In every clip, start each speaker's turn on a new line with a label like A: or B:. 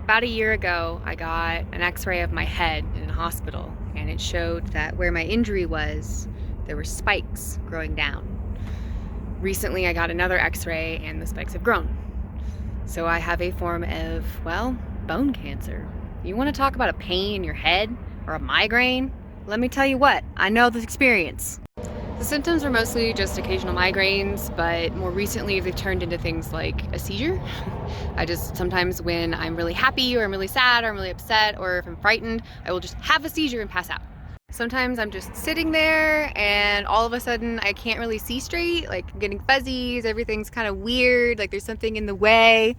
A: About a year ago, I got an x-ray of my head in a hospital, and it showed that where my injury was, there were spikes growing down. Recently, I got another x-ray and the spikes have grown. So I have a form of, well, bone cancer. You want to talk about a pain in your head or a migraine? Let me tell you what, I know this experience. The symptoms are mostly just occasional migraines, but more recently they've turned into things like a seizure. Sometimes when I'm really happy or I'm really sad or I'm really upset or if I'm frightened, I will just have a seizure and pass out. Sometimes I'm just sitting there and all of a sudden I can't really see straight, like I'm getting fuzzies, everything's kind of weird, like there's something in the way.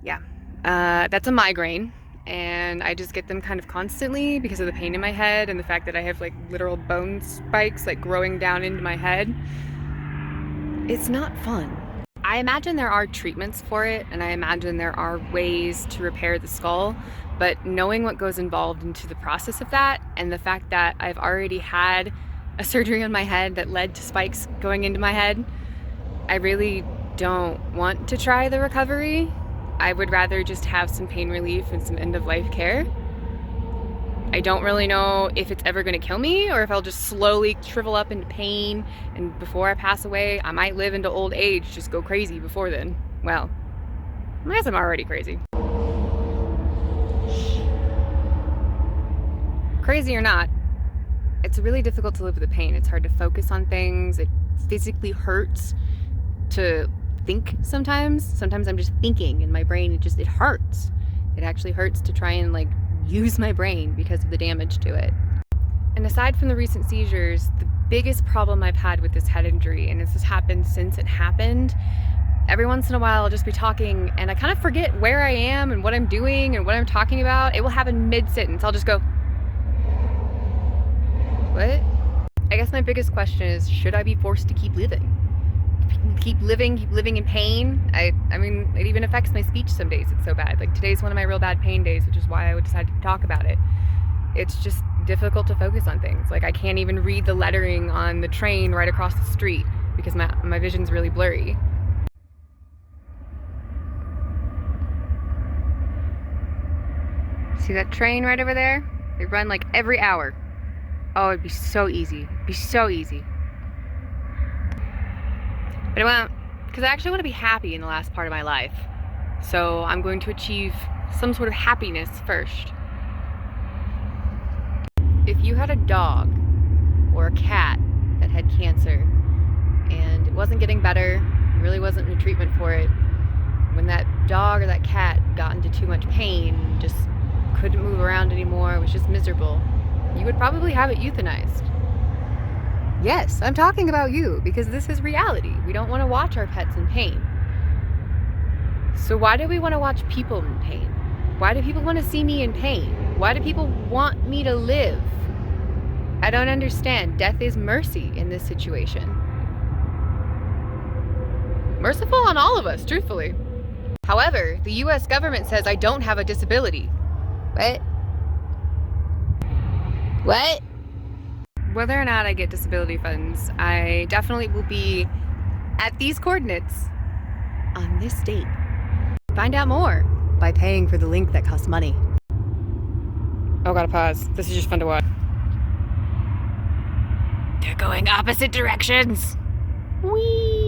A: Yeah, that's a migraine. And I just get them kind of constantly because of the pain in my head and the fact that I have like literal bone spikes like growing down into my head. It's not fun. I imagine there are treatments for it and I imagine there are ways to repair the skull, but knowing what goes involved into the process of that and the fact that I've already had a surgery on my head that led to spikes going into my head, I really don't want to try the recovery. I would rather just have some pain relief and some end-of-life care. I don't really know if it's ever going to kill me or if I'll just slowly shrivel up into pain, and before I pass away, I might live into old age, just go crazy before then. Well, I guess I'm already crazy. Crazy or not, it's really difficult to live with the pain. It's hard to focus on things. It physically hurts to think sometimes. Sometimes I'm just thinking and my brain, it hurts. It actually hurts to try and like use my brain because of the damage to it. And aside from the recent seizures, the biggest problem I've had with this head injury, and this has happened since it happened, every once in a while I'll just be talking and I kind of forget where I am and what I'm doing and what I'm talking about. It will happen mid-sentence. I'll just go, what? I guess my biggest question is, should I be forced to keep living? Keep living in pain? I mean, it even affects my speech some days. It's so bad. Like today's one of my real bad pain days, which is why I would decide to talk about it. It's just difficult to focus on things. Like I can't even read the lettering on the train right across the street because my vision's really blurry. See that train right over there? They run like every hour. Oh, it'd be so easy. It'd be so easy. But I won't, because I actually want to be happy in the last part of my life. So I'm going to achieve some sort of happiness first. If you had a dog or a cat that had cancer and it wasn't getting better, there really wasn't a treatment for it, when that dog or that cat got into too much pain, just couldn't move around anymore, was just miserable, you would probably have it euthanized. Yes, I'm talking about you because this is reality. We don't want to watch our pets in pain. So why do we want to watch people in pain? Why do people want to see me in pain? Why do people want me to live? I don't understand. Death is mercy in this situation. Merciful on all of us, truthfully. However, the US government says I don't have a disability. What? What? Whether or not I get disability funds, I definitely will be at these coordinates on this date. Find out more by paying for the link that costs money. Oh, gotta pause. This is just fun to watch. They're going opposite directions. Whee!